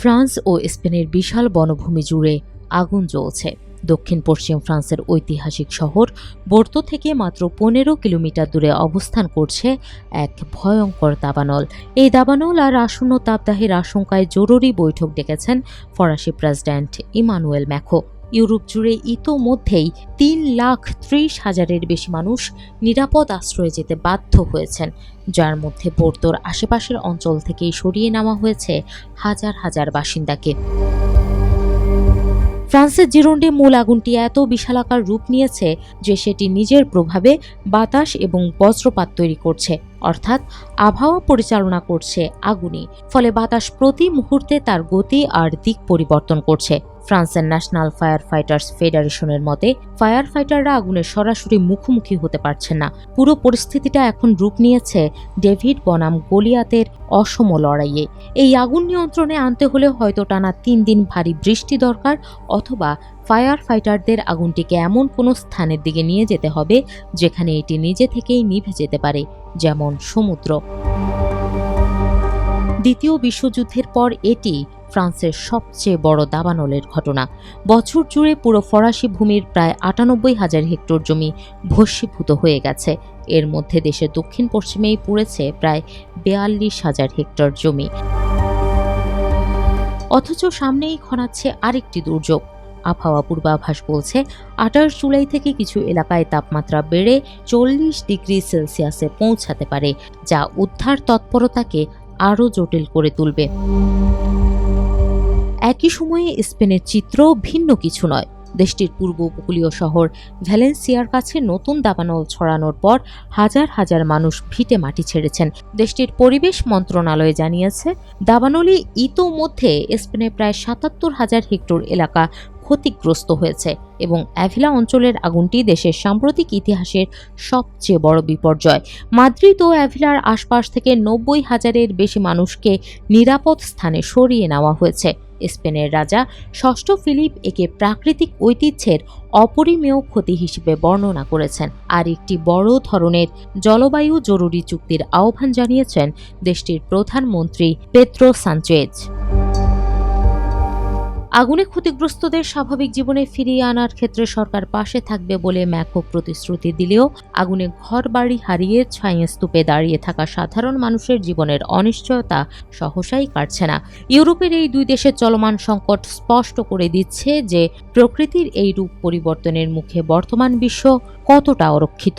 France ও স্পেনের বিশাল বনভূমি জুড়ে আগুন জ্বলছে। দক্ষিণ পশ্চিম ফ্রান্সের ঐতিহাসিক শহর বোর্তো থেকে মাত্র 15 কিলোমিটার দূরে অবস্থান করছে এক ভয়ঙ্কর দাবানল। এই দাবানল আর আসন্ন তাপদাহের আশঙ্কায় জরুরি বৈঠক ডেকেছেন ফরাসি প্রেসিডেন্ট ইমানুয়েল ম্যাখো। ইউরোপ জুড়ে ইতোমধ্যেই 3,30,000-এর বেশি মানুষ নিরাপদ আশ্রয়ে যেতে বাধ্য হয়েছেন, যার মধ্যে বোর্তোর আশেপাশের অঞ্চল থেকেই সরিয়ে নেওয়া হয়েছে হাজার হাজার বাসিন্দাকে। ফ্রান্সের জিরোন্ডে মূল আগুনটি এত বিশালাকার রূপ নিয়েছে যে সেটি নিজের প্রভাবে বাতাস এবং বজ্রপাত তৈরি করছে, অর্থাৎ আবহাওয়া পরিচালনা করছে আগুনই। ফলে বাতাস প্রতি মুহূর্তে তার গতি আর দিক পরিবর্তন করছে। ফ্রান্সের ন্যাশনাল ফায়ার ফাইটার্স ফেডারেশনের মতে, ফায়ার ফাইটাররা আগুনের সরাসরি মুখোমুখি হতে পারছেন না। পুরো পরিস্থিতিটা এখন রূপ নিয়েছে ডেভিড বনাম গলিয়াতের অসম লড়াইয়ে। এই আগুন নিয়ন্ত্রণে আনতে হলে হয়তো টানা 3 দিন ভারী বৃষ্টি দরকার, অথবা ফায়ার ফাইটারদের আগুনটিকে এমন কোনো স্থানের দিকে নিয়ে যেতে হবে যেখানে এটি নিজে থেকেই নিভে যেতে পারে, যেমন সমুদ্র। দ্বিতীয় বিশ্বযুদ্ধের পর এটি ফ্রান্সের সবচেয়ে বড় দাবানলের ঘটনা। বছর জুড়ে পুরো ফরাসি ভূমির প্রায় 98,000 হেক্টর জমি ভস্মীভূত হয়ে গেছে। এর মধ্যে দেশের দক্ষিণ পশ্চিমেই পুড়েছে প্রায় 42,000 হেক্টর জমি। অথচ সামনেই ঘনাচ্ছে আরেকটি দুর্যোগ। আবহাওয়া পূর্বাভাস বলছে 28 জুলাই থেকে কিছু এলাকায় তাপমাত্রা বেড়ে 40 ডিগ্রি সেলসিয়াসে পৌঁছাতে পারে, যা উদ্ধার তৎপরতাকে আরও জটিল করে তুলবে। একই সময়ে স্পেনের চিত্র ভিন্ন কিছু নয়। দেশটির পূর্ব উপকূলীয় শহর ভ্যালেন্সিয়ার কাছে নতুন দাবানল ছড়ানোর পর হাজার হাজার মানুষ ভিটে মাটি ছেড়েছেন। দেশটির পরিবেশ মন্ত্রণালয় জানিয়েছে, দাবানলে ইতোমধ্যে স্পেনের প্রায় 77,000 হেক্টর এলাকা ক্ষতিগ্রস্ত হয়েছে এবং অ্যাভিলা অঞ্চলের আগুনটি দেশের সাম্প্রতিক ইতিহাসের সবচেয়ে বড় বিপর্যয়। মাদ্রিদ ও অ্যাভিলার আশপাশ থেকে 90,000-এর বেশি মানুষকে নিরাপদ স্থানে সরিয়ে নেওয়া হয়েছে। স্পেনের রাজা ষষ্ঠ ফিলিপ একে প্রাকৃতিক ঐতিহ্যের অপরিমেয় ক্ষতি হিসেবে বর্ণনা করেছেন আর একটি বড় ধরনের জলবায়ু জরুরি চুক্তির আহ্বান জানিয়েছেন দেশটির প্রধানমন্ত্রী পেদ্রো সানচেজ। আগুনে ক্ষতিগ্রস্তদের স্বাভাবিক জীবনে ফিরিয়ে আনার ক্ষেত্রে সরকার পাশে থাকবে বলে ম্যাখো প্রতিশ্রুতি দিলেও আগুনে ঘরবাড়ি হারিয়ে ছায়াস্তূপে দাঁড়িয়ে থাকা সাধারণ মানুষের জীবনের অনিশ্চয়তা সহসাই কাটছে না। ইউরোপের এই দুই দেশের চলমান সংকট স্পষ্ট করে দিচ্ছে যে প্রকৃতির এই রূপ পরিবর্তনের মুখে বর্তমান বিশ্ব কতটা অরক্ষিত।